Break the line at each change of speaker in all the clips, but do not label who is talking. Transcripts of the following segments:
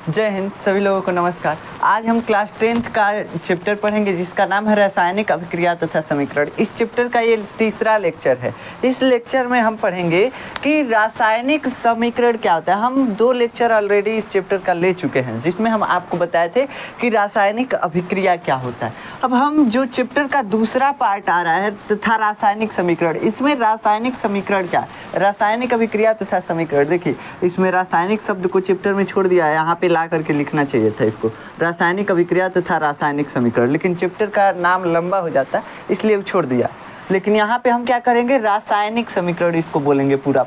जय हिंद। सभी लोगों को नमस्कार। आज हम क्लास 10th का चैप्टर पढ़ेंगे जिसका नाम है रासायनिक अभिक्रिया तथा समीकरण। इस चैप्टर का ये तीसरा लेक्चर है। इस लेक्चर में हम पढ़ेंगे कि रासायनिक समीकरण क्या होता है। हम 2 लेक्चर ऑलरेडी इस चैप्टर का ले चुके हैं जिसमें हम आपको बताए थे कि रासायनिक अभिक्रिया क्या होता है। अब हम जो चैप्टर का दूसरा पार्ट आ रहा है तथा रासायनिक समीकरण, इसमें रासायनिक समीकरण क्या है, रासायनिक अभिक्रिया तथा समीकरण। देखिए इसमें रासायनिक शब्द को चैप्टर में छोड़ दिया है, यहाँ पे ला करके लिखना चाहिए था इसको, रासायनिक अभिक्रिया तथा रासायनिक समीकरण, लेकिन चैप्टर का नाम लंबा हो जाता इसलिए छोड़ दिया। लेकिन यहाँ पे हम क्या करेंगे, रासायनिक समीकरण इसको बोलेंगे पूरा।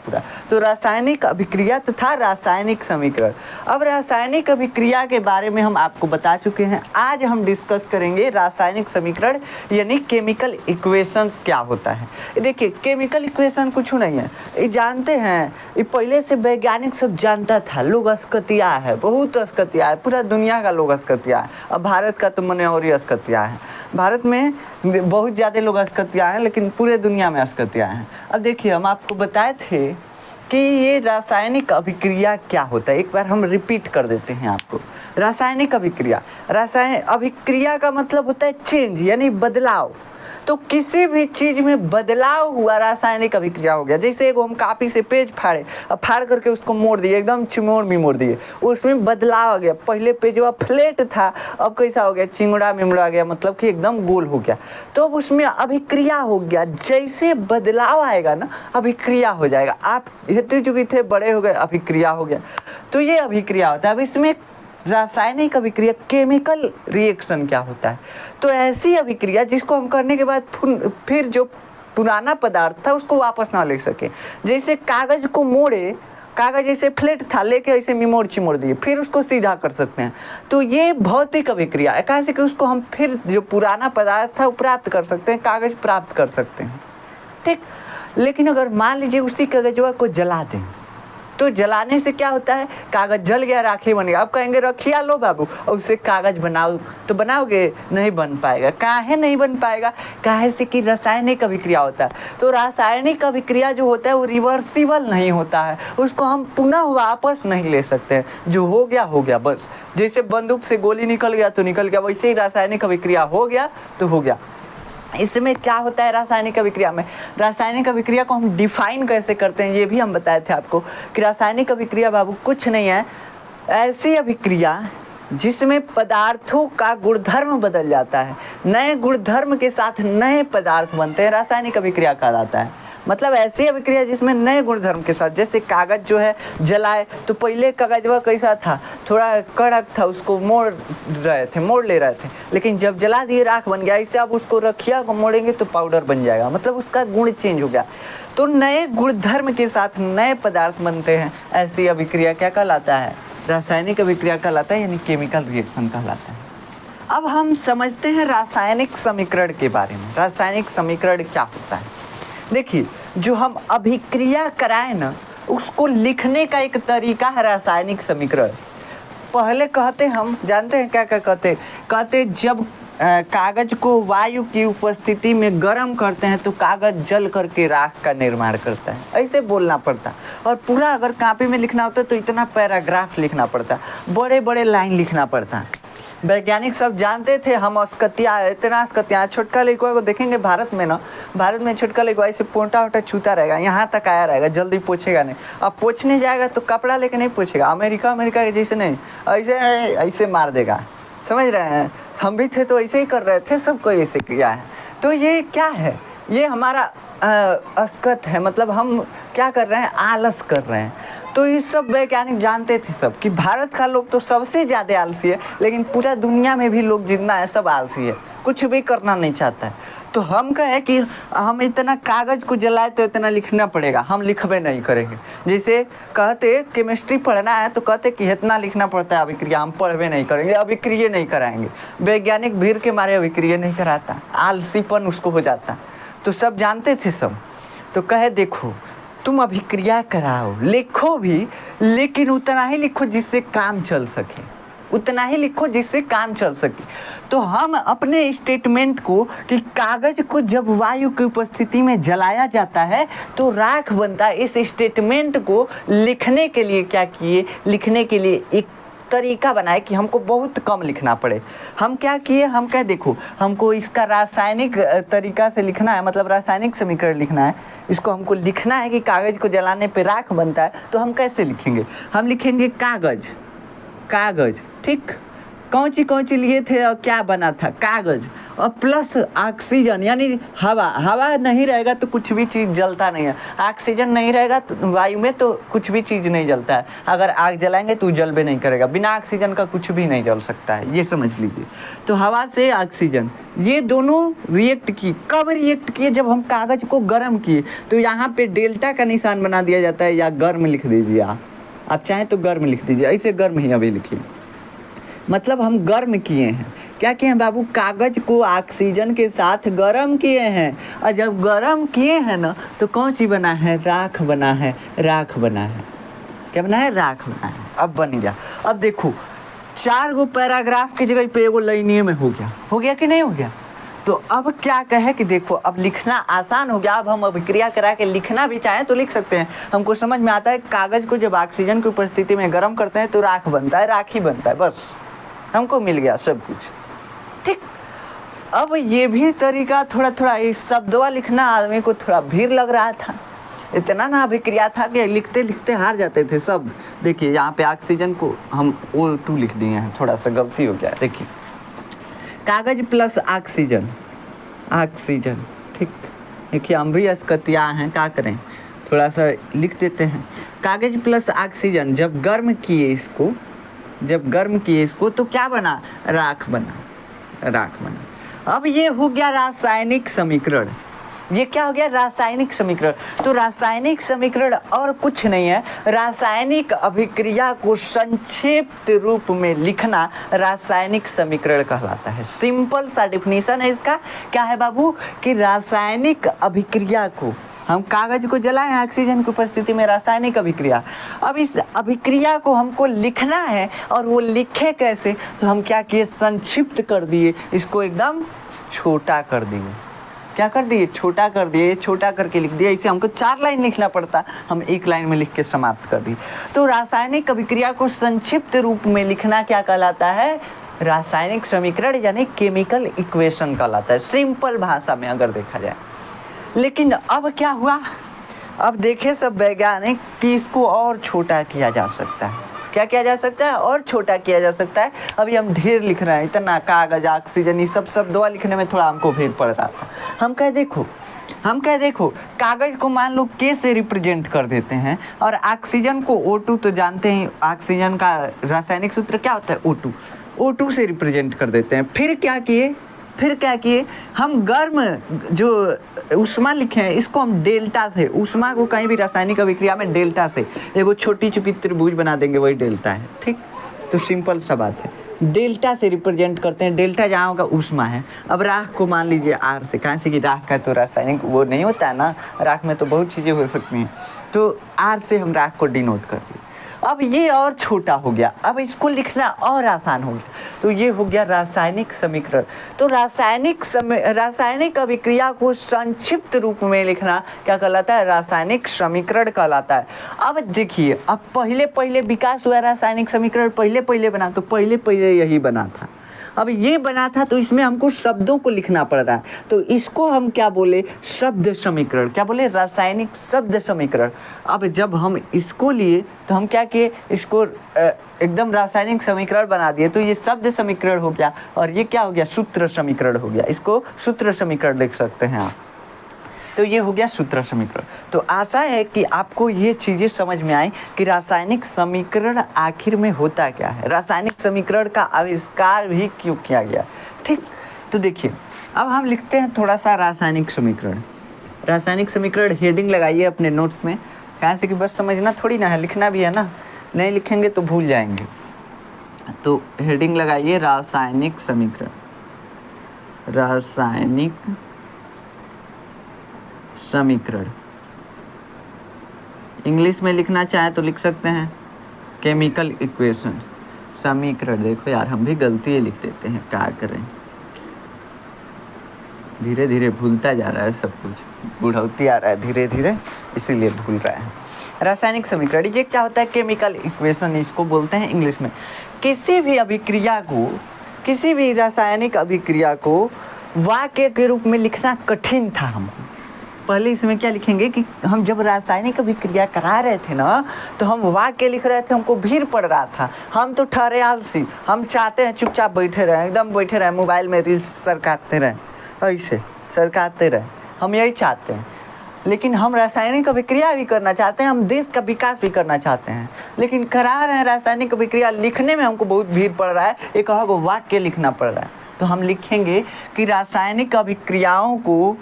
तो रासायनिक अभिक्रिया तथा रासायनिक समीकरण। अब रासायनिक अभिक्रिया के बारे में हम आपको बता चुके हैं। आज हम डिस्कस करेंगे रासायनिक समीकरण यानी केमिकल इक्वेशंस क्या होता है। देखिए केमिकल इक्वेशन कुछ नहीं है, ये जानते हैं, ये पहले से वैज्ञानिक सब जानता था। लोग अस्कतिया है, बहुत अस्कतिया है, पूरा दुनिया का लोग अस्कतिया है। अब भारत का तो मने और ही अस्कतिया है। भारत में बहुत ज़्यादा लोग अस्कतिया हैं लेकिन पूरे दुनिया में अस्कतिया हैं। अब देखिए हम आपको बताए थे कि ये रासायनिक अभिक्रिया क्या होता है। एक बार हम रिपीट कर देते हैं आपको। रासायनिक अभिक्रिया, रासायनिक अभिक्रिया का मतलब होता है चेंज यानी बदलाव। तो किसी भी चीज़ में बदलाव हुआ रासायनिक अभिक्रिया हो गया। जैसे एगो हम कापी से पेज फाड़े, अब फाड़ करके उसको मोड़ दिए, एकदम चिमोड़ मिमोड़ दिए, उसमें बदलाव आ गया। पहले पेजवा फ्लैट था, अब कैसा हो गया, चिंगड़ा मिमड़ा गया, मतलब कि एकदम गोल हो गया। तो अब उसमें अभिक्रिया हो गया। जैसे बदलाव आएगा ना, अभिक्रिया हो जाएगा। आप हेतु चुकी थे, बड़े हो गए, अभिक्रिया हो गया। तो ये अभिक्रिया होता है। अब इसमें रासायनिक अभिक्रिया, केमिकल रिएक्शन क्या होता है, तो ऐसी अभिक्रिया जिसको हम करने के बाद फिर जो पुराना पदार्थ था उसको वापस ना ले सके। जैसे कागज को मोड़े, कागज जैसे फ्लैट था, लेके ऐसे मिमोड़ चिमोड़ दिए, फिर उसको सीधा कर सकते हैं। तो ये भौतिक अभिक्रिया है। कैसे कि उसको हम फिर जो पुराना पदार्थ था वो प्राप्त कर सकते हैं, कागज प्राप्त कर सकते हैं, ठीक। लेकिन अगर मान लीजिए उसी कागजवा को जला दें, तो जलाने से क्या होता है, कागज जल गया, राखी बन गया। अब कहेंगे रखिया लो बाबू और उससे कागज बनाओ, तो बनाओगे, नहीं बन पाएगा। काहे नहीं बन पाएगा, काहे से कि रासायनिक अभिक्रिया होता है। तो रासायनिक अभिक्रिया जो होता है वो रिवर्सिबल नहीं होता है, उसको हम पुनः वापस नहीं ले सकते हैं। जो हो गया हो गया बस। जैसे बंदूक से गोली निकल गया तो निकल गया, वैसे ही रासायनिक अभिक्रिया हो गया तो हो गया। इसमें क्या होता है रासायनिक अभिक्रिया में, रासायनिक अभिक्रिया को हम डिफाइन कैसे करते हैं ये भी हम बताए थे आपको कि रासायनिक अभिक्रिया बाबू कुछ नहीं है, ऐसी अभिक्रिया जिसमें पदार्थों का गुणधर्म बदल जाता है, नए गुणधर्म के साथ नए पदार्थ बनते हैं, रासायनिक अभिक्रिया कहलाता है। मतलब ऐसी अभिक्रिया जिसमें नए गुणधर्म के साथ, जैसे कागज जो है जलाए तो पहले कागजवा कैसा था, थोड़ा कड़क था, उसको मोड़ ले रहे थे, लेकिन जब जला दिए राख बन गया। इससे आप उसको रखिया को मोड़ेंगे तो पाउडर बन जाएगा, मतलब उसका गुण चेंज हो गया। तो नए गुणधर्म के साथ नए पदार्थ बनते हैं, ऐसी अभिक्रिया क्या कहलाता है, रासायनिक अभिक्रिया कहलाता है, यानी केमिकल रिएक्शन कहलाता है। अब हम समझते हैं रासायनिक समीकरण के बारे में। रासायनिक समीकरण क्या होता है, देखिए जो हम अभिक्रिया कराएं ना, उसको लिखने का एक तरीका है रासायनिक समीकरण। पहले कहते, हम जानते हैं क्या क्या कहते जब कागज को वायु की उपस्थिति में गर्म करते हैं तो कागज जल करके राख का निर्माण करता है, ऐसे बोलना पड़ता। और पूरा अगर कॉपी में लिखना होता तो इतना पैराग्राफ लिखना पड़ता, बड़े बड़े लाइन लिखना पड़ता। वैज्ञानिक सब जानते थे हम अस्कतिया, इतना अस्कतिया। छोटका लड़का को देखेंगे भारत में छोटका लड़का ऐसे पोंटा वोटा छूता रहेगा, यहाँ तक आया रहेगा, जल्दी पोछेगा नहीं। अब पोछने जाएगा तो कपड़ा लेके नहीं पोछेगा, अमेरिका के जैसे नहीं, ऐसे मार देगा। समझ रहे हैं, हम भी थे तो ऐसे ही कर रहे थे, सबको ऐसे किया है। तो ये क्या है, ये हमारा अस्कत है, मतलब हम क्या कर रहे हैं, आलस कर रहे हैं। तो ये सब वैज्ञानिक जानते थे सब कि भारत का लोग तो सबसे ज़्यादा आलसी है, लेकिन पूरा दुनिया में भी लोग जितना है सब आलसी है, कुछ भी करना नहीं चाहता है। तो हम कहे कि हम इतना कागज़ को जलाए तो इतना लिखना पड़ेगा, हम लिखबे नहीं करेंगे। जैसे कहते केमिस्ट्री पढ़ना है तो कहते कि इतना लिखना पड़ता है अभिक्रिया, हम पढ़बे नहीं करेंगे, अभिक्रिया नहीं कराएंगे। वैज्ञानिक भीड़ के मारे अभिक्रिया नहीं कराता, आलसीपन उसको हो जाता। तो सब जानते थे सब, तो कहे देखो तुम अभिक्रिया कराओ, लिखो भी, लेकिन उतना ही लिखो जिससे काम चल सके, उतना ही लिखो जिससे काम चल सके। तो हम अपने स्टेटमेंट को कि कागज को जब वायु की उपस्थिति में जलाया जाता है तो राख बनता है, इस स्टेटमेंट को लिखने के लिए क्या किए, लिखने के लिए एक तरीका बनाए कि हमको बहुत कम लिखना पड़े। हम क्या किए, हम क्या देखो, हमको इसका रासायनिक तरीका से लिखना है, मतलब रासायनिक समीकरण लिखना है। इसको हमको लिखना है कि कागज़ को जलाने पे राख बनता है। तो हम कैसे लिखेंगे, हम लिखेंगे कागज़, कागज़, ठीक। कौन सी लिए थे और क्या बना था, कागज़, और प्लस ऑक्सीजन यानी हवा। हवा नहीं रहेगा तो कुछ भी चीज़ जलता नहीं है, ऑक्सीजन नहीं रहेगा तो वायु में तो कुछ भी चीज़ नहीं जलता है। अगर आग जलाएंगे तो जल भी नहीं करेगा, बिना ऑक्सीजन का कुछ भी नहीं जल सकता है, ये समझ लीजिए। तो हवा से ऑक्सीजन, ये दोनों रिएक्ट किए। कब रिएक्ट किए, जब हम कागज़ को गर्म किए। तो यहाँ पे डेल्टा का निशान बना दिया जाता है, या गर्म लिख दीजिए आप चाहें तो गर्म लिख दीजिए, ऐसे गर्म ही अभी लिखिए, मतलब हम गर्म किए हैं। क्या किए हैं बाबू, कागज़ को ऑक्सीजन के साथ गर्म किए हैं। और जब गर्म किए हैं ना तो कौन सी बना है, राख बना है, राख बना है। क्या बना है, राख बना है। अब बन गया। अब देखो 4 गो पैराग्राफ की जगह पे एगो लाइनिए में हो गया कि नहीं हो गया। तो अब क्या कहे कि देखो अब लिखना आसान हो गया। अब हम अभिक्रिया करा के लिखना भी चाहें तो लिख सकते हैं। हमको समझ में आता है कागज़ को जब ऑक्सीजन की उपस्थिति में गर्म करते हैं तो राख बनता है, राख ही बनता है, बस हमको मिल गया सब कुछ, ठीक। अब ये भी तरीका थोड़ा इस शब्दवा लिखना आदमी को थोड़ा भीड़ लग रहा था, इतना ना अभिक्रिया था कि लिखते लिखते हार जाते थे सब। देखिए यहाँ पे ऑक्सीजन को हम O2 लिख दिए हैं, थोड़ा सा गलती हो गया। देखिए कागज़ प्लस ऑक्सीजन, ऑक्सीजन, ठीक। देखिए हम भी अस्कतिया हैं, क्या करें, थोड़ा सा लिख देते हैं। कागज़ प्लस ऑक्सीजन जब गर्म किए इसको तो क्या बना, राख बना, राख बना। अब ये हो गया रासायनिक समीकरण। ये क्या हो गया, रासायनिक समीकरण। तो रासायनिक समीकरण और कुछ नहीं है, रासायनिक अभिक्रिया को संक्षिप्त रूप में लिखना रासायनिक समीकरण कहलाता है। सिंपल सा डिफिनीशन है इसका। क्या है बाबू, कि रासायनिक अभिक्रिया को, हम कागज़ को जलाएं ऑक्सीजन की उपस्थिति में, रासायनिक अभिक्रिया। अब इस अभिक्रिया को हमको लिखना है, और वो लिखे कैसे, तो हम क्या किए, संक्षिप्त कर दिए, इसको एकदम छोटा कर दिए। क्या कर दिए, छोटा कर दिए, छोटा करके लिख दिया। इसे हमको 4 लाइन लिखना पड़ता, हम 1 लाइन में लिख के समाप्त कर दिए। तो रासायनिक अभिक्रिया को संक्षिप्त रूप में लिखना क्या कहलाता है, रासायनिक समीकरण यानी केमिकल इक्वेशन कहलाता है, सिंपल भाषा में अगर देखा जाए। लेकिन अब क्या हुआ, अब देखे सब वैज्ञानिक कि इसको और छोटा किया जा सकता है। क्या किया जा सकता है, और छोटा किया जा सकता है। अभी हम ढेर लिख रहे हैं, इतना कागज़, ऑक्सीजन, ये सब दवा लिखने में थोड़ा हमको भीड़ पड़ रहा था। हम कह देखो कागज़ को मान लो K से रिप्रेजेंट कर देते हैं, और ऑक्सीजन को O2 तो जानते हैं, ऑक्सीजन का रासायनिक सूत्र क्या होता है, O2 से रिप्रेजेंट कर देते हैं। फिर क्या किए, हम गर्म जो ऊष्मा लिखे हैं इसको हम डेल्टा से, ऊष्मा को कहीं भी रासायनिक अभिक्रिया में डेल्टा से एगो छोटी चुकी त्रिभुज बना देंगे, वही डेल्टा है, ठीक। तो सिंपल सा बात है, डेल्टा से रिप्रेजेंट करते हैं। डेल्टा जहाँ होगा ऊष्मा है। अब राख को मान लीजिए R से, कहाँ से कि राख का तो रासायनिक वो नहीं होता है ना, राख में तो बहुत चीज़ें हो सकती हैं। तो R से हम राख को डिनोट कर दिए। अब ये और छोटा हो गया, अब इसको लिखना और आसान हो गया। तो ये हो गया रासायनिक समीकरण। तो रासायनिक अभिक्रिया को संक्षिप्त रूप में लिखना क्या कहलाता है, रासायनिक समीकरण कहलाता है। अब देखिए, अब पहले विकास हुआ रासायनिक समीकरण, पहले बना, तो पहले यही बना था। अब ये बना था तो इसमें हमको शब्दों को लिखना पड़ रहा है, तो इसको हम क्या बोले, शब्द समीकरण। क्या बोले, रासायनिक शब्द समीकरण। अब जब हम इसको लिए तो हम क्या किए, इसको एकदम रासायनिक समीकरण बना दिए, तो ये शब्द समीकरण हो गया, और ये क्या हो गया, सूत्र समीकरण हो गया। इसको सूत्र समीकरण लिख सकते हैं आप। तो ये हो गया सूत्र समीकरण। तो आशा है कि आपको ये चीज़ें समझ में आई कि रासायनिक समीकरण आखिर में होता क्या है, रासायनिक समीकरण का आविष्कार भी क्यों किया गया, ठीक। तो देखिए अब हम लिखते हैं थोड़ा सा रासायनिक समीकरण। रासायनिक समीकरण हेडिंग लगाइए अपने नोट्स में, कहाँ से कि बस समझना थोड़ी ना है, लिखना भी है ना, नहीं लिखेंगे तो भूल जाएंगे। तो हेडिंग लगाइए रासायनिक समीकरण, रासायनिक समीकरण। इंग्लिश में लिखना चाहे तो लिख सकते हैं केमिकल इक्वेशन, समीकरण। देखो यार हम भी गलती लिख देते हैं, क्या करें। धीरे धीरे भूलता जा रहा है सब कुछ, बुढ़ौती आ रहा है धीरे धीरे, इसीलिए भूल रहा है। रासायनिक समीकरण, ये क्या होता है? केमिकल इक्वेशन इसको बोलते हैं इंग्लिश में। किसी भी अभिक्रिया को, किसी भी रासायनिक अभिक्रिया को वाक्य के रूप में लिखना कठिन था हमको। पहले इसमें क्या लिखेंगे कि हम जब रासायनिक अभिक्रिया करा रहे थे ना, तो हम वाक्य लिख रहे थे, हमको भीड़ पड़ रहा था। हम तो ठहरे आलसी, हम चाहते हैं चुपचाप बैठे रहें, एकदम बैठे रहें, मोबाइल में रील्स सरकाते रहें, ऐसे सरकाते रहें, हम यही चाहते हैं। लेकिन हम रासायनिक अभिक्रिया भी करना चाहते हैं, हम देश का विकास भी करना चाहते हैं, लेकिन करा रहे हैं रासायनिक अभिक्रिया, लिखने में हमको बहुत भीड़ पड़ रहा है, एक वाक्य लिखना पड़ रहा है। तो हम लिखेंगे कि रासायनिक अभिक्रियाओं को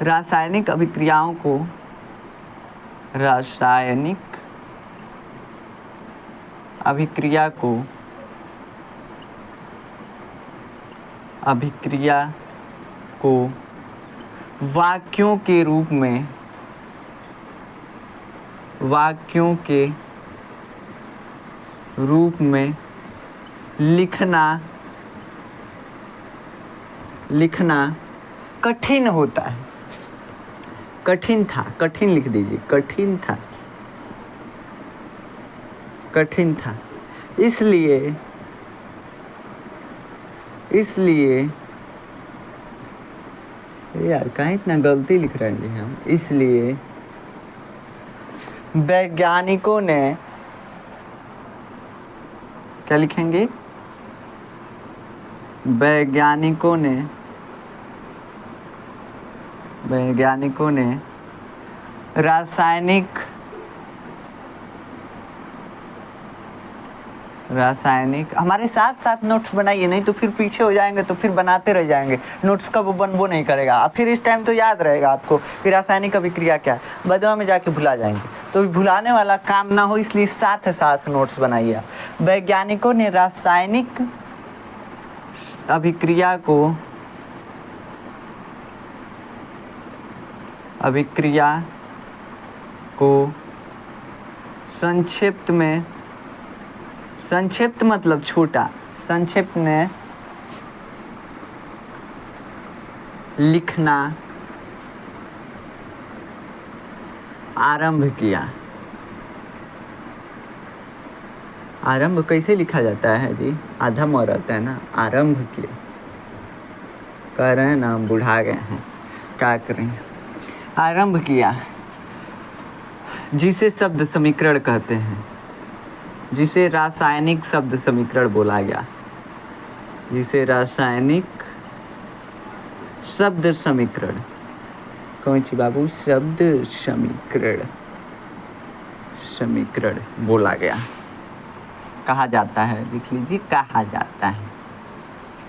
रासायनिक अभिक्रिया को वाक्यों के रूप में लिखना कठिन होता है। कठिन था, कठिन लिख दीजिए, कठिन था। इसलिए यार कहाँ इतना गलती लिख रहे हैं हम। इसलिए वैज्ञानिकों ने क्या लिखेंगे? वैज्ञानिकों ने रासायनिक हमारे साथ साथ नोट्स बनाइए, नहीं तो फिर पीछे हो जाएंगे, तो फिर बनाते रह जाएंगे, नोट्स का वो बनबो नहीं करेगा। अब फिर इस टाइम तो याद रहेगा आपको कि रासायनिक अभिक्रिया क्या है, बाद में जाके भुला जाएंगे, तो भुलाने वाला काम ना हो, इसलिए साथ साथ नोट्स बनाइए। वैज्ञानिकों ने रासायनिक अभिक्रिया को संक्षिप्त मतलब छोटा, संक्षिप्त में लिखना आरंभ किया। आरंभ कैसे लिखा जाता है जी? आधा म रहता है ना, आरंभ किया। कह रहे हैं ना हम बुढ़ा गए हैं, क्या करें। आरंभ किया, जिसे शब्द समीकरण कहते हैं, जिसे रासायनिक शब्द समीकरण बोला गया, जिसे रासायनिक शब्द समीकरण, कौन सी बाबू? शब्द समीकरण बोला गया, कहा जाता है। लिख लीजिए, कहा जाता है,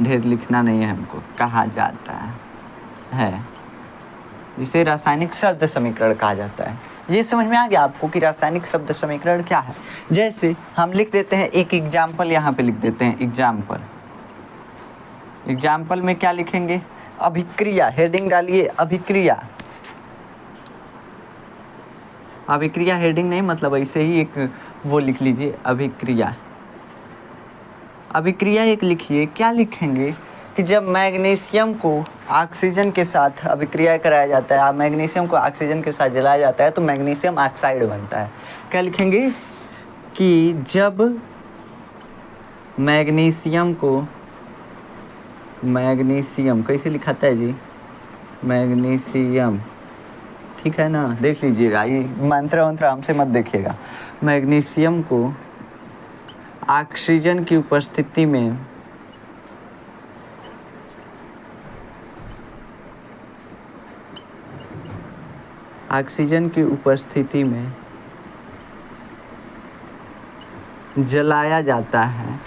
ढेर लिखना नहीं है हमको, कहा जाता है, जिसे रासायनिक शब्द समीकरण कहा जाता है। ये समझ में आ गया आपको कि रासायनिक शब्द समीकरण क्या है? जैसे हम लिख देते हैं एक एग्जाम्पल, यहाँ पे लिख देते हैं एग्जाम्पल में क्या लिखेंगे? अभिक्रिया, हेडिंग डालिए अभिक्रिया। अभिक्रिया हेडिंग नहीं, मतलब ऐसे ही एक वो लिख लीजिए, अभिक्रिया एक लिखिए। क्या लिखेंगे कि जब मैग्नीशियम को ऑक्सीजन के साथ अभिक्रिया कराया जाता है, मैग्नीशियम को ऑक्सीजन के साथ जलाया जाता है, तो मैग्नीशियम ऑक्साइड बनता है। क्या लिखेंगे कि जब मैग्नीशियम कैसे लिखाता है जी? मैग्नीशियम, ठीक है ना, देख लीजिएगा, ये मंत्र हमसे मत देखिएगा। मैग्नीशियम को ऑक्सीजन की उपस्थिति में जलाया जाता है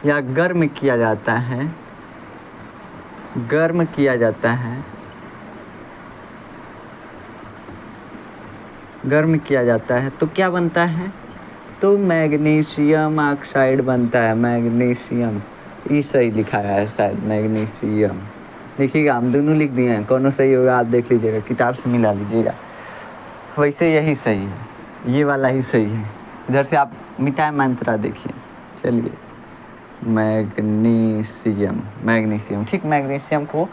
या गर्म किया जाता है, तो क्या बनता है? तो मैग्नीशियम ऑक्साइड बनता है। मैग्नीशियम, ये सही लिखा है शायद, मैग्नीशियम। देखिएगा, हम दोनों लिख दिए हैं, कौन सही होगा आप देख लीजिएगा, किताब से मिला लीजिएगा। वैसे यही सही है, ये वाला ही सही है। इधर से आप मिटाए मंत्रा देखिए। चलिए, मैग्नीशियम, ठीक, मैग्नीशियम को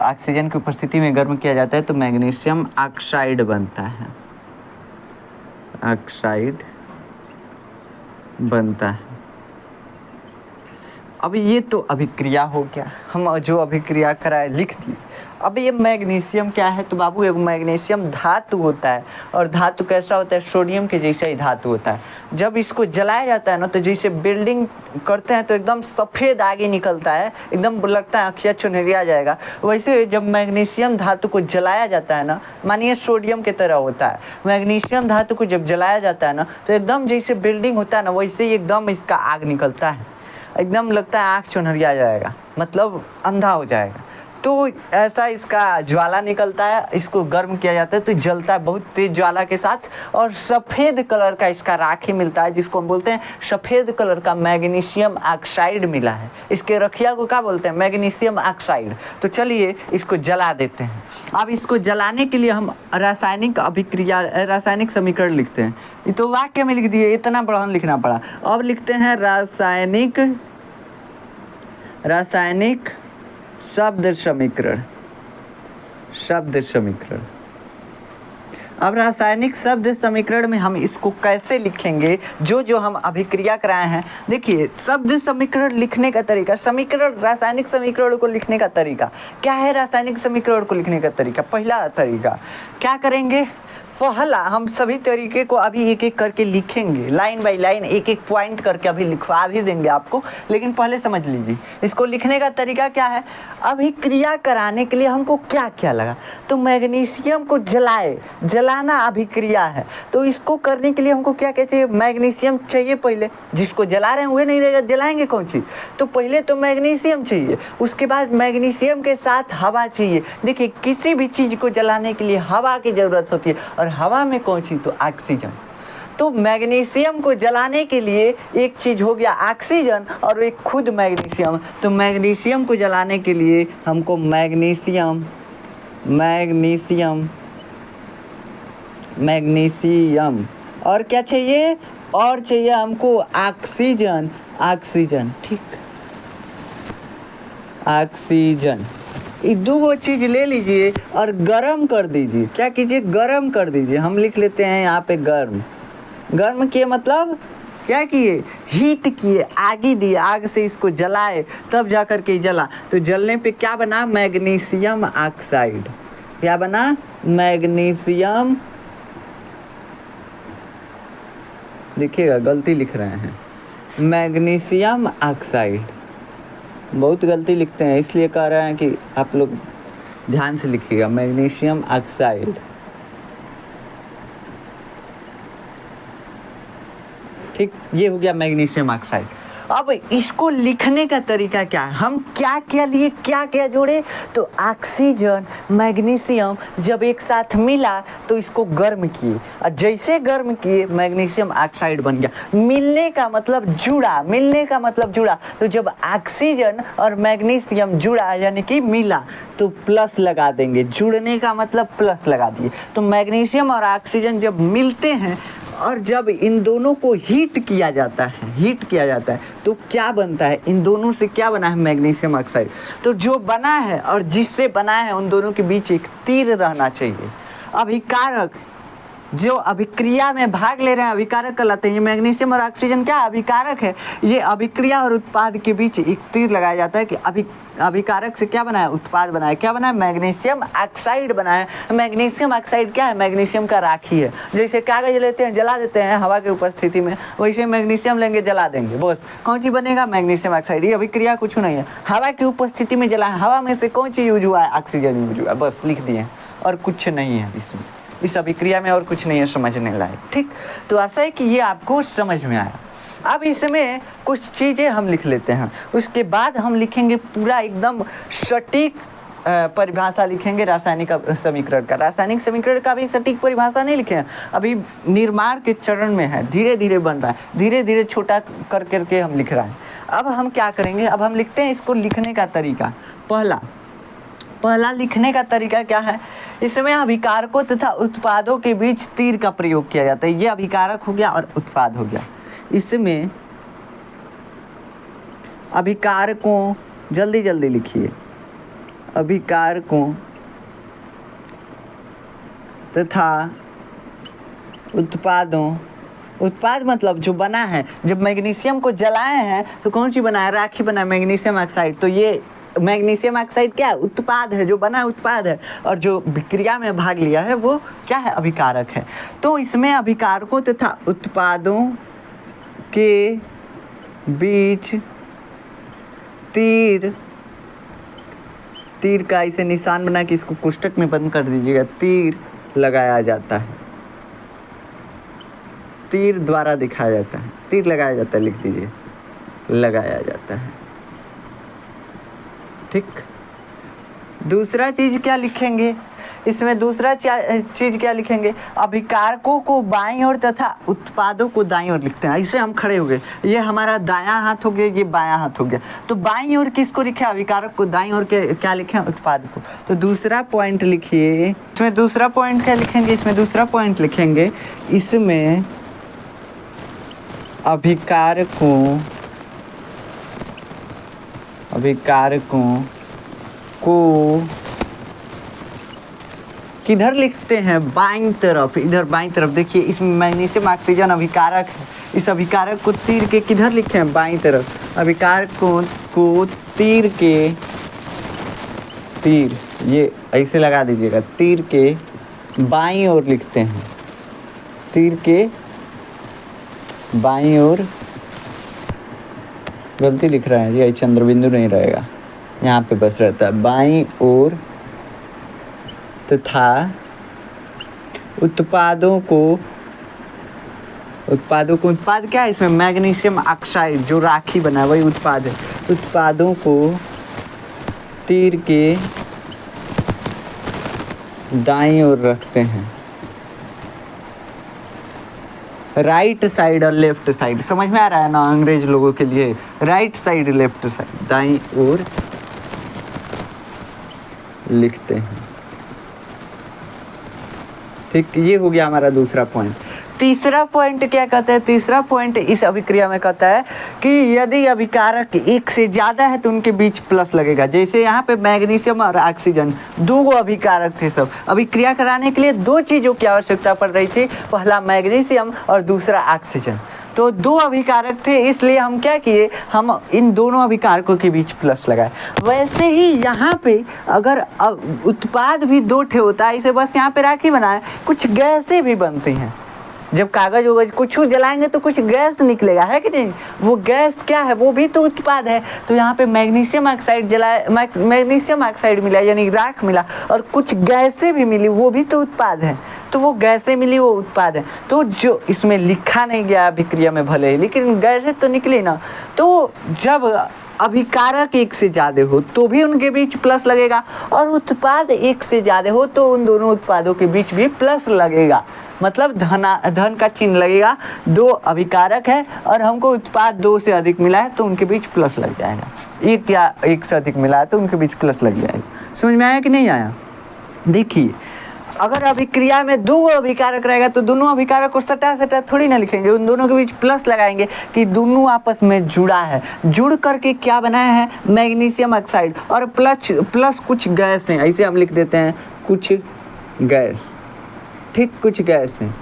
ऑक्सीजन की उपस्थिति में गर्म किया जाता है तो मैग्नीशियम ऑक्साइड बनता है, ऑक्साइड बनता है। अब ये तो अभिक्रिया हो गया, हम जो अभिक्रिया कराए लिख दिए। अब ये मैग्नीशियम क्या है, तो बाबू एक मैग्नीशियम धातु होता है, और धातु कैसा होता है, सोडियम के जैसा ही धातु होता है। जब इसको जलाया जाता है ना, तो जैसे बिल्डिंग करते हैं तो एकदम सफ़ेद आगे निकलता है, एकदम लगता है आँखियाँ चुनहरिया जाएगा। वैसे जब मैग्नीशियम धातु को जलाया जाता है ना, मानिए सोडियम की तरह होता है, मैग्नीशियम धातु को जब जलाया जाता है ना, तो एकदम जैसे बिल्डिंग होता है ना, वैसे ही एकदम इसका आग निकलता है, एकदम लगता है आँख चुनहरिया जाएगा, मतलब अंधा हो जाएगा। तो ऐसा इसका ज्वाला निकलता है, इसको गर्म किया जाता है तो जलता है बहुत तेज ज्वाला के साथ, और सफ़ेद कलर का इसका राखी मिलता है, जिसको हम बोलते हैं सफ़ेद कलर का मैग्नीशियम ऑक्साइड मिला है। इसके रखिया को क्या बोलते हैं, मैग्नीशियम ऑक्साइड। तो चलिए इसको जला देते हैं। अब इसको जलाने के लिए हम रासायनिक अभिक्रिया, रासायनिक समीकरण लिखते हैं। ये तो वाक्य में लिख दिए, इतना बड़ा लिखना पड़ा। अब लिखते हैं रासायनिक शब्द समीकरण, शब्द समीकरण। अब रासायनिक शब्द समीकरण में हम इसको कैसे लिखेंगे, जो हम अभिक्रिया कराए हैं। देखिए शब्द समीकरण लिखने का तरीका, समीकरण रासायनिक समीकरण को लिखने का तरीका क्या है। रासायनिक समीकरण को लिखने का तरीका, पहला तरीका क्या करेंगे, पहला हम सभी तरीके को अभी एक एक करके लिखेंगे, लाइन बाय लाइन एक एक पॉइंट करके अभी लिखवा भी देंगे आपको, लेकिन पहले समझ लीजिए इसको लिखने का तरीका क्या है। अभिक्रिया कराने के लिए हमको क्या क्या लगा, तो मैग्नीशियम को जलाना अभिक्रिया है, तो इसको करने के लिए हमको क्या क्या चाहिए, मैग्नीशियम चाहिए पहले। जिसको जला रहे हैं वह नहीं रहेगा, जलाएंगे कौन चीज़, तो पहले तो मैग्नीशियम चाहिए, उसके बाद मैग्नीशियम के साथ हवा चाहिए। देखिए किसी भी चीज़ को जलाने के लिए हवा की ज़रूरत होती है, और हवा में कौन सी, तो ऑक्सीजन। तो मैग्नीशियम को जलाने के लिए एक चीज़ हो गया ऑक्सीजन, और एक खुद मैग्नीशियम। तो मैग्नीशियम को जलाने के लिए हमको मैग्नीशियम और क्या चाहिए, और चाहिए हमको ऑक्सीजन, ठीक, ऑक्सीजन। ये दो चीज़ ले लीजिए और गरम कर दीजिए। क्या कीजिए, गरम कर दीजिए। हम लिख लेते हैं यहाँ पे गर्म किए, मतलब क्या किए, हीट किए, आगी दिए, आग से इसको जलाए, तब जा कर के जला। तो जलने पे क्या बना, मैग्नीशियम ऑक्साइड। क्या बना, मैग्नीशियम, देखिएगा गलती लिख रहे हैं, मैग्नीशियम ऑक्साइड। बहुत गलती लिखते हैं, इसलिए कह रहे हैं कि आप लोग ध्यान से लिखिएगा, मैग्नीशियम ऑक्साइड। ठीक, ये हो गया मैग्नीशियम ऑक्साइड। अब इसको लिखने का तरीका क्या है, हम क्या क्या लिए, क्या क्या जोड़े, तो ऑक्सीजन मैग्नीशियम जब एक साथ मिला तो इसको गर्म किए, और जैसे गर्म किए मैग्नीशियम ऑक्साइड बन गया। मिलने का मतलब जुड़ा, तो जब ऑक्सीजन और मैग्नीशियम जुड़ा यानी कि मिला तो प्लस लगा देंगे, जुड़ने का मतलब प्लस लगा दिए। तो मैग्नीशियम और ऑक्सीजन जब मिलते हैं और जब इन दोनों को हीट किया जाता है तो क्या बनता है, इन दोनों से क्या बना है, मैग्नीशियम ऑक्साइड। तो जो बना है और जिससे बना है उन दोनों के बीच एक तीर रहना चाहिए। अभिकारक जो अभिक्रिया में भाग ले रहे हैं अभिकारक कहलाते हैं। ये मैग्नीशियम और ऑक्सीजन क्या अभिकारक है। ये अभिक्रिया और उत्पाद के बीच एक तीर लगाया जाता है कि अभिकारक से क्या बना है, उत्पाद बना है। क्या बना है, मैग्नीशियम ऑक्साइड बना है। मैग्नीशियम ऑक्साइड क्या है, मैग्नीशियम का राखी है। जैसे कागज लेते हैं जला देते हैं हवा की उपस्थिति में, वैसे मैग्नीशियम लेंगे जला देंगे, बस कौन चीज़ बनेगा, मैग्नीशियम ऑक्साइड। ये अभिक्रिया कुछ नहीं है, हवा की उपस्थिति में जला है। हवा में से कौन चीज़ यूज हुआ है, ऑक्सीजन यूज हुआ है, बस लिख दिए, और कुछ नहीं है इसमें, इस अभिक्रिया में और कुछ नहीं है समझने लायक। ठीक, तो ऐसा है कि ये आपको समझ में आया। अब इसमें कुछ चीज़ें हम लिख लेते हैं, उसके बाद हम लिखेंगे पूरा एकदम सटीक परिभाषा लिखेंगे रासायनिक समीकरण का। रासायनिक समीकरण का भी सटीक परिभाषा नहीं लिखे हैं, अभी निर्माण के चरण में है, धीरे धीरे बन रहा है, धीरे धीरे छोटा कर करके हम लिख रहे हैं। अब हम क्या करेंगे, अब हम लिखते हैं इसको लिखने का तरीका। पहला लिखने का तरीका क्या है, इसमें अभिकारकों तथा उत्पादों के बीच तीर का प्रयोग किया जाता है। ये अभिकारक हो गया और उत्पाद हो गया। इसमें अभिकारकों, जल्दी जल्दी लिखिए, अभिकारकों तथा उत्पादों, उत्पाद मतलब जो बना है, जब मैग्नीशियम को जलाए हैं तो कौन सी बना है, राखी बना है, मैग्नीशियम ऑक्साइड। तो ये मैग्नीशियम ऑक्साइड क्या है, उत्पाद है, जो बना है उत्पाद है, और जो विक्रिया में भाग लिया है वो क्या है, अभिकारक है। तो इसमें अभिकारकों तथा उत्पादों के बीच तीर, तीर का इसे निशान बना के इसको कोष्टक में बंद कर दीजिएगा, तीर लगाया जाता है, तीर द्वारा दिखाया जाता है, तीर लगाया जाता है, लिख दीजिए, लगाया जाता है। ठीक, दूसरा चीज क्या लिखेंगे इसमें, दूसरा चीज क्या लिखेंगे, अभिकारकों को बाईं ओर तथा उत्पादों को दाईं ओर लिखते हैं। ऐसे हम खड़े हो गए, ये हमारा दायां हाथ हो गया, ये बायां हाथ हो गया। तो बाईं ओर किसको लिखे, अभिकारक को, दाईं ओर के क्या लिखे, उत्पाद को। तो दूसरा पॉइंट लिखिए, इसमें दूसरा पॉइंट क्या लिखेंगे, इसमें दूसरा पॉइंट लिखेंगे, इसमें अभिकारकों को किधर लिखते हैं, बाईं तरफ, इधर बाईं तरफ। देखिए इसमें मैग्नीशियम ऑक्सीजन अभिकारक है, इस अभिकारक को तीर के किधर लिखे हैं, बाईं तरफ। अभिकारकों को तीर के, तीर ये ऐसे लगा दीजिएगा, तीर के बाईं ओर लिखते हैं, तीर के बाईं ओर, गलती लिख रहा है, ये चंद्र बिंदु नहीं रहेगा, यहाँ पे बस रहता है, बाईं ओर तथा उत्पादों को, उत्पाद क्या है इसमें, मैग्नीशियम ऑक्साइड, जो राखी बना है वही उत्पाद है। उत्पादों को तीर के दाईं ओर रखते हैं, राइट साइड और लेफ्ट साइड, समझ में आ रहा है ना अंग्रेज लोगों के लिए, राइट साइड लेफ्ट साइड, दाईं ओर लिखते हैं। ठीक, ये हो गया हमारा दूसरा पॉइंट। तीसरा पॉइंट क्या कहता है, तीसरा पॉइंट इस अभिक्रिया में कहता है कि यदि अभिकारक एक से ज़्यादा है तो उनके बीच प्लस लगेगा। जैसे यहाँ पे मैग्नीशियम और ऑक्सीजन, दो अभिकारक थे, सब अभिक्रिया कराने के लिए दो चीज़ों की आवश्यकता पड़ रही थी, पहला मैग्नीशियम और दूसरा ऑक्सीजन। तो दो अभिकारक थे, इसलिए हम क्या किए, हम इन दोनों अभिकारकों के बीच प्लस लगाए। वैसे ही यहाँ पे अगर उत्पाद भी दो ठे होता है, इसे बस यहाँ पे राखी बनाए, कुछ गैसें भी बनती हैं। जब कागज वगज कुछ जलाएंगे तो कुछ गैस निकलेगा, है कि नहीं, वो गैस क्या है, वो भी तो उत्पाद है। तो यहाँ पे मैग्नीशियम ऑक्साइड जलाए, मैग्नीशियम ऑक्साइड मिला यानी राख मिला, और कुछ गैसें भी मिली, वो भी तो उत्पाद है। तो वो गैसें मिली, वो उत्पाद है। तो जो इसमें लिखा नहीं गया अभिक्रिया में भले ही, लेकिन गैसें तो निकली ना। तो जब अभिकारक एक से ज़्यादा हो तो भी उनके बीच प्लस लगेगा, और उत्पाद एक से ज़्यादा हो तो उन दोनों उत्पादों के बीच भी प्लस लगेगा। मतलब धन का चिन्ह लगेगा। दो अभिकारक है और हमको उत्पाद दो से अधिक मिला है तो उनके बीच प्लस लग जाएगा। एक या एक से अधिक मिला है तो उनके बीच प्लस लग जाएगा। समझ में आया कि नहीं आया? देखिए, अगर अभिक्रिया में दो अभिकारक रहेगा तो दोनों अभिकारक को सटा थोड़ी ना लिखेंगे, उन दोनों के बीच प्लस लगाएंगे कि दोनों आपस में जुड़ा है। जुड़ करके क्या बनाया है, मैग्नीशियम ऑक्साइड, और प्लस कुछ गैस हैं, ऐसे हम लिख देते हैं, कुछ गैस। ठीक, कुछ गैस हैं।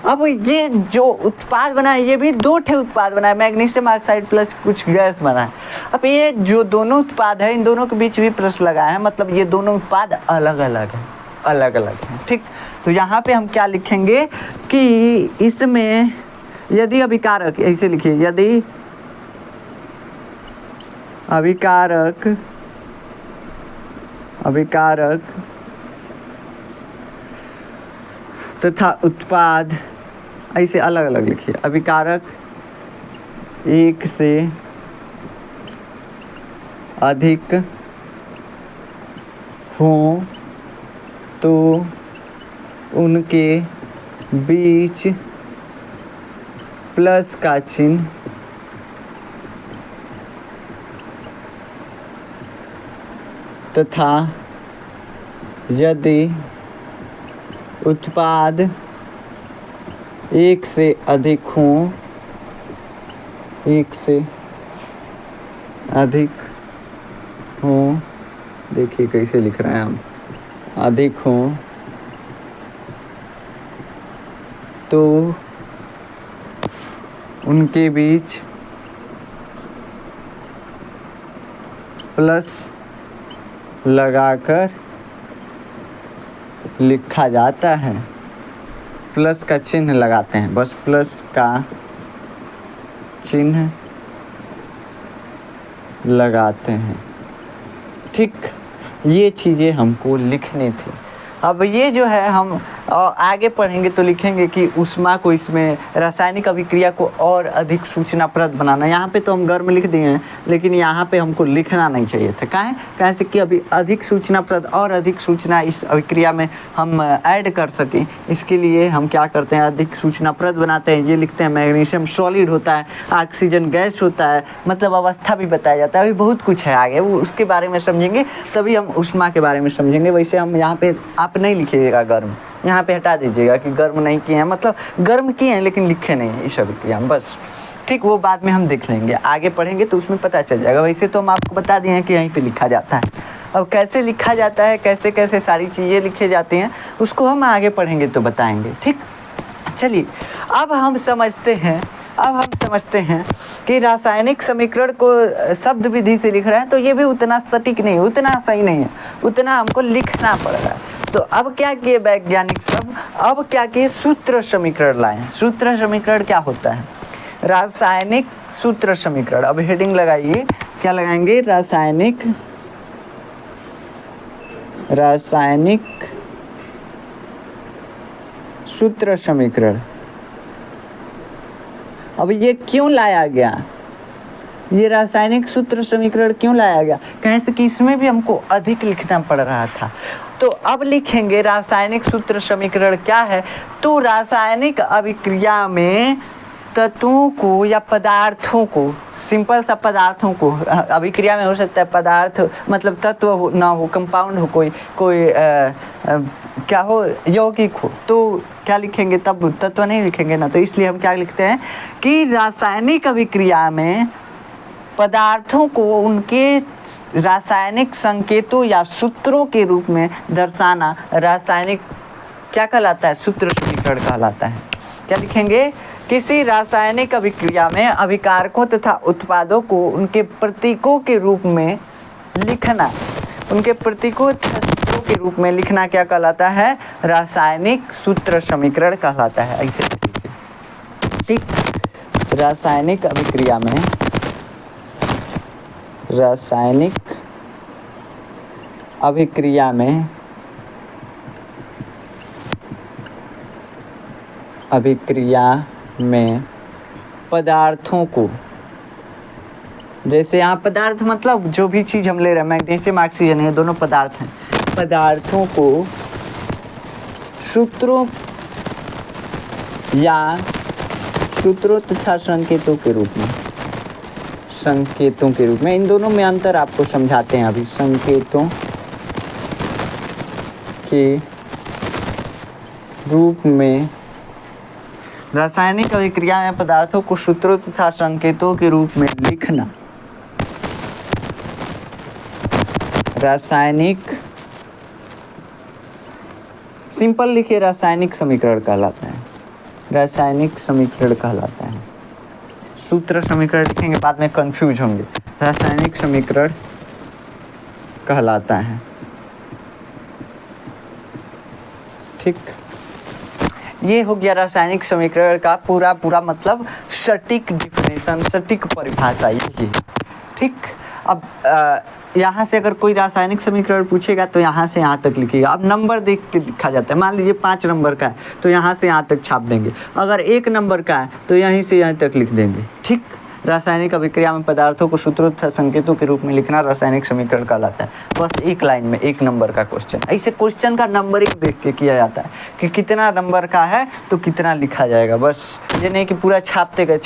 अब ये जो उत्पाद बना है, ये भी दो ठे उत्पाद बना है, मैग्नीशियम ऑक्साइड प्लस कुछ गैस बना है। अब ये जो दोनों उत्पाद है, इन दोनों के बीच भी प्लस लगाया है, मतलब ये दोनों उत्पाद अलग अलग है, अलग अलग है। ठीक, तो यहाँ पे हम क्या लिखेंगे कि इसमें यदि अभिकारक, ऐसे लिखिए, यदि अभिकारक तथा उत्पाद, ऐसे अलग अलग लिखिए, अभिकारक एक से अधिक हों तो उनके बीच प्लस का चिन्ह तथा यदि उत्पाद एक से अधिक हों, एक से अधिक हों देखिए कैसे लिख रहे हैं हम, अधिक हों तो उनके बीच प्लस लगाकर लिखा जाता है। प्लस का चिन्ह लगाते हैं, बस प्लस का चिन्ह लगाते हैं। ठीक, ये चीज़ें हमको लिखनी थी। अब ये जो है हम आगे पढ़ेंगे तो लिखेंगे कि ऊष्मा को, इसमें रासायनिक अभिक्रिया को और अधिक सूचनाप्रद बनाना। यहाँ पे तो हम गर्म लिख दिए हैं, लेकिन यहाँ पे हमको लिखना नहीं चाहिए था। काहे? कैसे कि अभी अधिक सूचनाप्रद और अधिक सूचना इस अभिक्रिया में हम ऐड कर सकें, इसके लिए हम क्या करते हैं, अधिक सूचनाप्रद बनाते हैं। ये लिखते हैं मैग्नीशियम सॉलिड होता है, ऑक्सीजन गैस होता है, मतलब अवस्था भी बताया जाता है। अभी बहुत कुछ है आगे, वो उसके बारे में समझेंगे तभी हम ऊष्मा के बारे में समझेंगे। वैसे हम यहाँ पे आप नहीं लिखिएगा गर्म, यहाँ पे हटा दीजिएगा कि गर्म नहीं किए हैं, मतलब गर्म किए हैं लेकिन लिखे नहीं है इस अभिक्रिया में, बस। ठीक, वो बाद में हम देख लेंगे, आगे पढ़ेंगे तो उसमें पता चल जाएगा। वैसे तो हम आपको बता दिए हैं कि यहीं पे लिखा जाता है। अब कैसे लिखा जाता है, कैसे कैसे सारी चीज़ें लिखी जाती हैं, उसको हम आगे पढ़ेंगे तो बताएंगे। ठीक, चलिए अब हम समझते हैं कि रासायनिक समीकरण को शब्द विधि से लिख रहे हैं, तो ये भी उतना सटीक नहीं, उतना सही नहीं है, उतना हमको लिखना पड़ रहा है। तो अब क्या किए वैज्ञानिक सब, अब क्या किए, सूत्र समीकरण लाए। सूत्र समीकरण क्या होता है? रासायनिक सूत्र समीकरण। अब हेडिंग लगाइए, क्या लगाएंगे? रासायनिक सूत्र समीकरण। अब ये क्यों लाया गया, ये रासायनिक सूत्र समीकरण क्यों लाया गया? कहें से कि इसमें भी हमको अधिक लिखना पड़ रहा था। तो अब लिखेंगे रासायनिक सूत्र समीकरण क्या है, तो रासायनिक अभिक्रिया में तत्वों को या पदार्थों को, सिंपल सा पदार्थों को, अभिक्रिया में हो सकता है पदार्थ मतलब तत्व ना हो, कंपाउंड हो, कोई क्या हो, यौगिक हो, तो क्या लिखेंगे, तब तत्व नहीं लिखेंगे ना। तो इसलिए हम क्या लिखते हैं कि रासायनिक अभिक्रिया में पदार्थों को उनके रासायनिक संकेतों या सूत्रों के रूप में दर्शाना रासायनिक क्या कहलाता है, सूत्र समीकरण कहलाता है। क्या लिखेंगे? किसी रासायनिक अभिक्रिया में अभिकारकों तथा उत्पादों को उनके प्रतीकों के रूप में लिखना, उनके प्रतीकों तथा सूत्रों के रूप में लिखना क्या कहलाता है? रासायनिक सूत्र समीकरण कहलाता है। ऐसे लिखिए। ठीक, रासायनिक अभिक्रिया में पदार्थों को, जैसे यहाँ पदार्थ मतलब जो भी चीज़ हम ले रहे हैं, मैग्नीशियम ऑक्सीजन है, दोनों पदार्थ हैं, पदार्थों को सूत्रों तथा संकेतों के रूप में, इन दोनों में अंतर आपको समझाते हैं अभी। संकेतों के रूप में रासायनिक अभिक्रिया में पदार्थों को सूत्रों तथा संकेतों के रूप में लिखना रासायनिक, सिंपल लिखिए, रासायनिक समीकरण कहलाता है। रासायनिक समीकरण कहलाता है। सूत्र समीकरण लिखेंगे बाद में कंफ्यूज होंगे। रासायनिक समीकरण कहलाता है। ठीक, ये हो गया रासायनिक समीकरण का पूरा मतलब सटीक डिफिनेशन, सटीक परिभाषा यही है। ठीक, अब यहाँ से अगर कोई रासायनिक समीकरण पूछेगा तो यहाँ से यहाँ तक लिखिएगा। अब नंबर देख के लिखा जाता है। मान लीजिए 5 नंबर का है तो यहाँ से यहाँ तक छाप देंगे। अगर 1 नंबर का है तो यहीं से यहाँ तक लिख देंगे। ठीक, रासायनिक अभिक्रिया में पदार्थों को सूत्रों तथा संकेतों के रूप में लिखना रासायनिक समीकरण कहलाता है। बस एक लाइन में 1 नंबर का क्वेश्चन। ऐसे क्वेश्चन का नंबरिंग देख के किया जाता है कि कितना नंबर का है तो कितना लिखा जाएगा। बस ये नहीं कि पूरा छापते गए,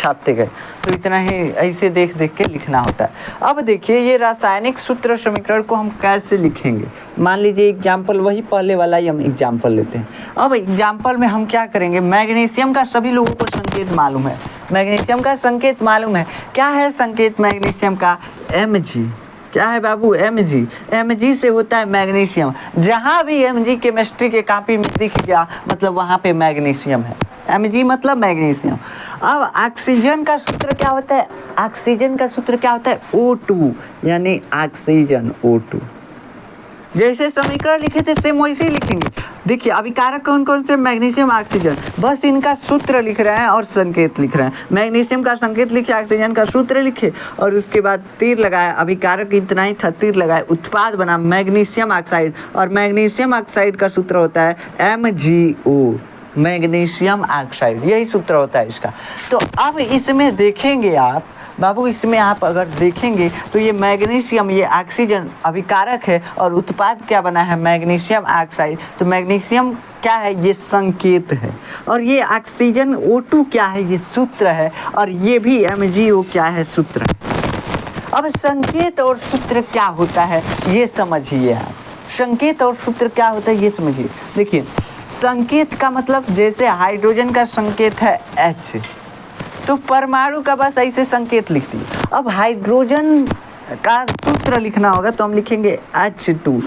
तो इतना ही ऐसे देख के लिखना होता है। अब देखिए ये रासायनिक सूत्र समीकरण को हम कैसे लिखेंगे। मान लीजिए एग्जाम्पल, वही पहले वाला ही हम एग्जाम्पल लेते हैं। अब एग्जाम्पल में हम क्या करेंगे, मैग्नीशियम का सभी लोगों को संकेत मालूम है। मैग्नीशियम का संकेत मालूम है। क्या है संकेत मैग्नीशियम का? Mg। क्या है बाबू, Mg। Mg से होता है मैग्नीशियम। जहाँ भी Mg केमिस्ट्री के कॉपी में दिख गया मतलब वहाँ पे मैग्नीशियम है। Mg मतलब मैग्नीशियम। अब ऑक्सीजन का सूत्र क्या होता है, ऑक्सीजन का सूत्र क्या होता है, O2 यानी ऑक्सीजन O2। जैसे समीकरण लिखे थे सेम वैसे ही लिखेंगे। देखिए अभी कारक कौन कौन से, मैग्नीशियम, ऑक्सीजन, बस इनका सूत्र लिख रहे हैं और संकेत लिख रहे हैं। मैग्नीशियम का संकेत लिखे, ऑक्सीजन का सूत्र लिखे और उसके बाद तीर लगाया। अभी कारक इतना ही था, तीर लगाए, उत्पाद बना मैग्नीशियम ऑक्साइड और मैग्नीशियम ऑक्साइड का सूत्र होता है MgO, मैग्नीशियम ऑक्साइड, यही सूत्र होता है इसका। तो अब इसमें देखेंगे आप बाबू, इसमें आप अगर देखेंगे तो ये मैग्नीशियम, ये ऑक्सीजन अभिकारक है और उत्पाद क्या बना है, मैग्नीशियम ऑक्साइड। तो मैग्नीशियम क्या है, ये संकेत है और ये ऑक्सीजन O2 क्या है, ये सूत्र है और ये भी MgO क्या है, सूत्र है। अब संकेत और सूत्र क्या होता है ये समझिए आप। संकेत और सूत्र क्या होता है ये समझिए। देखिए संकेत का मतलब जैसे हाइड्रोजन का संकेत है H, तो परमाणु का बस ऐसे संकेत लिखती है। अब हाइड्रोजन का सूत्र लिखना होगा तो हम लिखेंगे H2,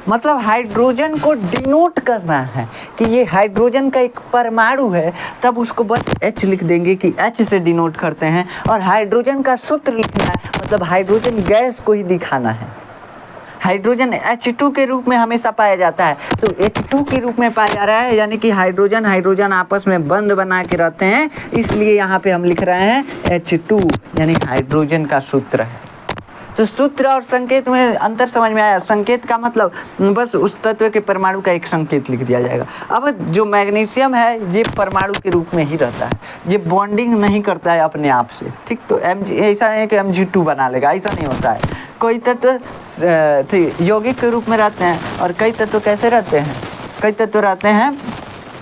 मतलब हाइड्रोजन को डिनोट करना है कि ये हाइड्रोजन का एक परमाणु है, तब उसको बस H लिख देंगे कि H से डिनोट करते हैं। और हाइड्रोजन का सूत्र लिखना है मतलब हाइड्रोजन गैस को ही दिखाना है। हाइड्रोजन H2 के रूप में हमेशा पाया जाता है, तो H2 के रूप में पाया जा रहा है, यानी कि हाइड्रोजन हाइड्रोजन आपस में बंध बना के रहते हैं, इसलिए यहाँ पे हम लिख रहे हैं H2 यानी हाइड्रोजन का सूत्र है। तो सूत्र और संकेत में अंतर समझ में आया। संकेत का मतलब बस उस तत्व के परमाणु का एक संकेत लिख दिया जाएगा। अब जो मैग्नीशियम है ये परमाणु के रूप में ही रहता है, ये बॉन्डिंग नहीं करता है अपने आप से, ठीक। तो ऐसा नहीं है कि Mg2 बना लेगा, ऐसा नहीं होता है। कोई तत्व यौगिक के रूप में रहते हैं और कई तत्व कैसे रहते हैं, कई तत्व रहते हैं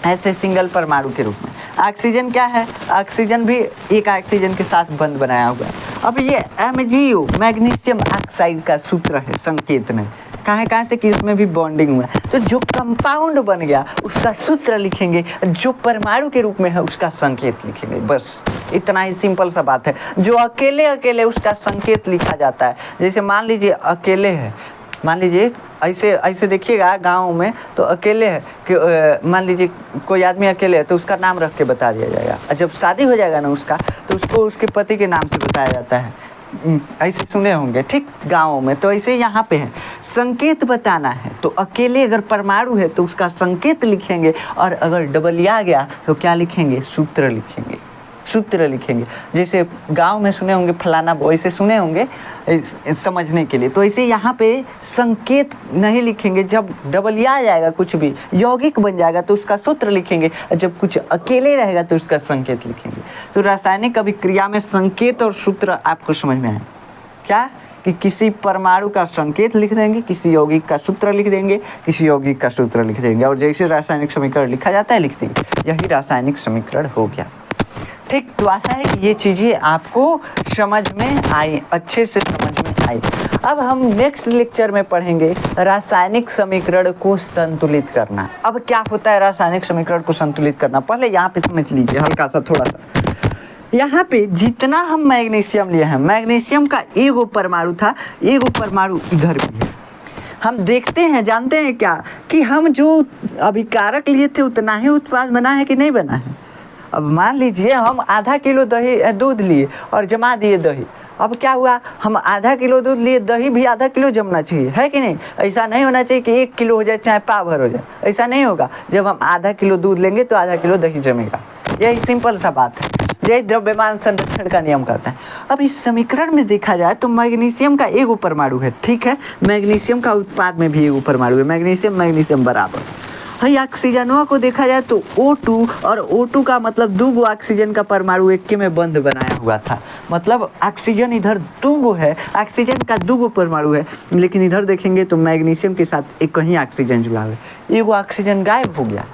ऐसे सिंगल परमाणु के रूप में। ऑक्सीजन क्या है, ऑक्सीजन भी एक ऑक्सीजन के साथ बंध बनाया हुआ है। अब ये MgO मैग्नीशियम ऑक्साइड का सूत्र है, संकेत नहीं, कहाँ से कि इसमें भी बॉन्डिंग हुआ है। तो जो कंपाउंड बन गया उसका सूत्र लिखेंगे, जो परमाणु के रूप में है उसका संकेत लिखेंगे, बस इतना ही सिंपल सा बात है। जो अकेले अकेले उसका संकेत लिखा जाता है, जैसे मान लीजिए अकेले है, मान लीजिए ऐसे देखिएगा गाँव में तो अकेले है कि मान लीजिए कोई आदमी अकेले है तो उसका नाम रख के बता दिया जाएगा, और जब शादी हो जाएगा ना उसका तो उसको उसके पति के नाम से बताया जाता है। ऐसे सुने होंगे, ठीक, गाँव में। तो ऐसे यहाँ पे है, संकेत बताना है तो अकेले अगर परमाणु है तो उसका संकेत लिखेंगे, और अगर डबलिया गया तो क्या लिखेंगे, सूत्र लिखेंगे, सूत्र लिखेंगे। जैसे गांव में सुने होंगे फलाना बॉय से, सुने होंगे समझने के लिए। तो ऐसे यहाँ पे संकेत नहीं लिखेंगे, जब डबलिया आ जाएगा कुछ भी यौगिक बन जाएगा तो उसका सूत्र लिखेंगे, और जब कुछ अकेले रहेगा तो उसका संकेत लिखेंगे। तो रासायनिक अभिक्रिया में संकेत और सूत्र आपको समझ में आए क्या, कि किसी परमाणु का संकेत लिख देंगे, किसी यौगिक का सूत्र लिख देंगे, किसी यौगिक का सूत्र लिख देंगे, और जैसे रासायनिक समीकरण लिखा जाता है लिख देंगे। यही रासायनिक समीकरण हो गया, ठीक। तो आशा है कि ये चीज़ें आपको समझ में आई, अच्छे से समझ में आई। अब हम नेक्स्ट लेक्चर में पढ़ेंगे रासायनिक समीकरण को संतुलित करना। अब क्या होता है रासायनिक समीकरण को संतुलित करना, पहले यहाँ पे समझ लीजिए हल्का सा, थोड़ा सा। यहाँ पे जितना हम मैग्नीशियम लिए हैं, मैग्नीशियम का एगो परमाणु था, एगो परमाणु इधर भी है। हम देखते हैं, जानते हैं क्या, कि हम जो अभिकारक लिए थे उतना ही उत्पाद बना है कि नहीं बना है। अब मान लीजिए हम आधा किलो दूध लिए और जमा दिए दही, अब क्या हुआ, हम आधा किलो दूध लिए, दही भी आधा किलो जमना चाहिए, है कि नहीं। ऐसा नहीं होना चाहिए कि 1 किलो हो जाए चाहे पाव भर हो जाए, ऐसा नहीं होगा। जब हम आधा किलो दूध लेंगे तो आधा किलो दही जमेगा, यही सिंपल सा बात है, यही द्रव्यमान संरक्षण का नियम करता है। अब इस समीकरण में देखा जाए तो मैग्नीशियम का एगो परमाणु है, ठीक है, मैग्नीशियम का उत्पाद में भी एगो परमाणु है, मैग्नीशियम मैग्नीशियम बराबर है। ऑक्सीजनवा को देखा जाए तो O2, और O2 का मतलब दूगो ऑक्सीजन का परमाणु एक में बंध बनाया हुआ था, मतलब ऑक्सीजन इधर दूगो है, ऑक्सीजन का दूगो परमाणु है, लेकिन इधर देखेंगे तो मैग्नीशियम के साथ एक ही ऑक्सीजन जुड़ा हुआ है, एगो ऑक्सीजन गायब हो गया,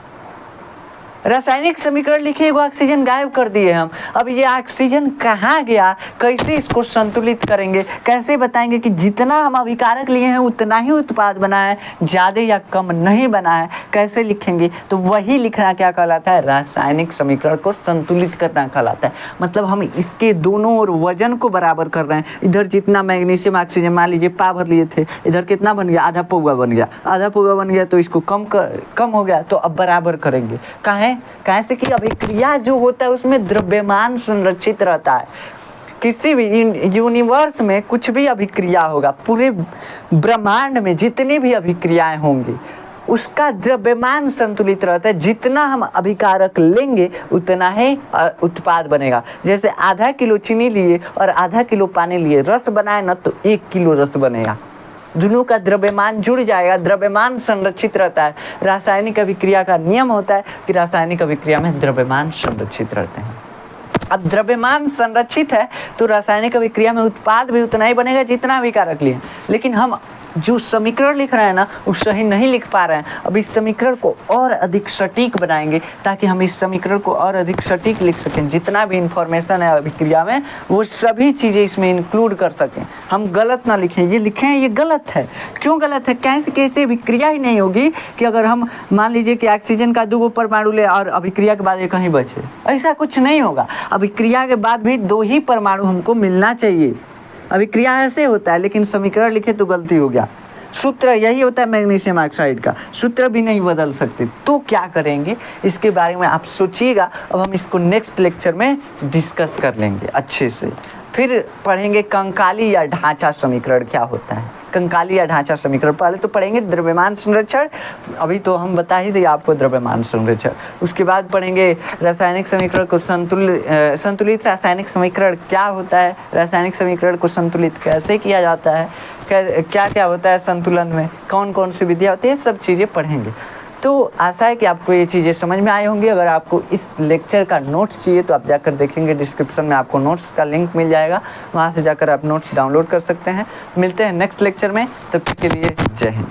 रासायनिक समीकरण लिखे, एगो ऑक्सीजन गायब कर दिए हम। अब ये ऑक्सीजन कहाँ गया, कैसे इसको संतुलित करेंगे, कैसे बताएंगे कि जितना हम अभिकारक लिए हैं उतना ही उत्पाद बना है, ज़्यादा या कम नहीं बना है, कैसे लिखेंगे? तो वही लिखना क्या कहलाता है? रासायनिक समीकरण को संतुलित करना कहलाता है। मतलब हम इसके दोनों ओर वजन को बराबर कर रहे हैं। इधर जितना मैग्नीशियम ऑक्सीजन मान लीजिए पा भर लिए थे, इधर कितना बन गया? आधा पौवा बन गया। आधा पौवा बन गया तो इसको कम हो गया, तो अब बराबर करेंगे। कैसे कि अभिक्रिया जो होता है उसमें द्रव्यमान संरक्षित रहता है। किसी भी यूनिवर्स में कुछ भी अभिक्रिया होगा, पूरे ब्रह्मांड में जितनी भी अभिक्रियाएं होंगी उसका द्रव्यमान संतुलित रहता है। जितना हम अभिकारक लेंगे उतना ही उत्पाद बनेगा। जैसे आधा किलो चीनी लिए और आधा किलो पानी लिए, रस बनाए ना तो 1 किलो रस बनेगा। दोनों का द्रव्यमान जुड़ जाएगा, द्रव्यमान संरक्षित रहता है। रासायनिक अभिक्रिया का नियम होता है कि रासायनिक अभिक्रिया में द्रव्यमान संरक्षित रहते हैं। अब द्रव्यमान संरक्षित है तो रासायनिक अभिक्रिया में उत्पाद भी उतना ही बनेगा जितना अभिकारक लिए। लेकिन हम जो समीकरण लिख रहे हैं ना वो सही नहीं लिख पा रहे हैं। अब इस समीकरण को और अधिक सटीक बनाएंगे ताकि हम इस समीकरण को और अधिक सटीक लिख सकें। जितना भी इंफॉर्मेशन है अभिक्रिया में वो सभी चीज़ें इसमें इंक्लूड कर सकें। हम गलत ना लिखें, ये लिखें ये गलत है। क्यों गलत है? कैसे अभिक्रिया ही नहीं होगी कि अगर हम मान लीजिए कि ऑक्सीजन का 2 परमाणु ले और अभिक्रिया के बाद ये कहीं बचे, ऐसा कुछ नहीं होगा। अभिक्रिया के बाद भी 2 ही परमाणु हमको मिलना चाहिए। अभिक्रिया ऐसे होता है, लेकिन समीकरण लिखे तो गलती हो गया। सूत्र यही होता है मैग्नीशियम ऑक्साइड का, सूत्र भी नहीं बदल सकते। तो क्या करेंगे इसके बारे में आप सोचिएगा। अब हम इसको नेक्स्ट लेक्चर में डिस्कस कर लेंगे अच्छे से। फिर पढ़ेंगे कंकाली या ढांचा समीकरण क्या होता है। कंकाली या ढांचा समीकरण पहले तो पढ़ेंगे द्रव्यमान संरक्षण, अभी तो हम बता ही दिए आपको द्रव्यमान संरक्षण। उसके बाद पढ़ेंगे रासायनिक समीकरण को संतुलित रासायनिक समीकरण क्या होता है, रासायनिक समीकरण को संतुलित कैसे किया जाता है, क्या क्या होता है संतुलन में, कौन कौन सी विधियाँ होती है, सब चीज़ें पढ़ेंगे। तो आशा है कि आपको ये चीज़ें समझ में आई होंगी। अगर आपको इस लेक्चर का नोट्स चाहिए तो आप जाकर देखेंगे, डिस्क्रिप्शन में आपको नोट्स का लिंक मिल जाएगा, वहाँ से जाकर आप नोट्स डाउनलोड कर सकते हैं। मिलते हैं नेक्स्ट लेक्चर में, तब तक के लिए जय हिंद।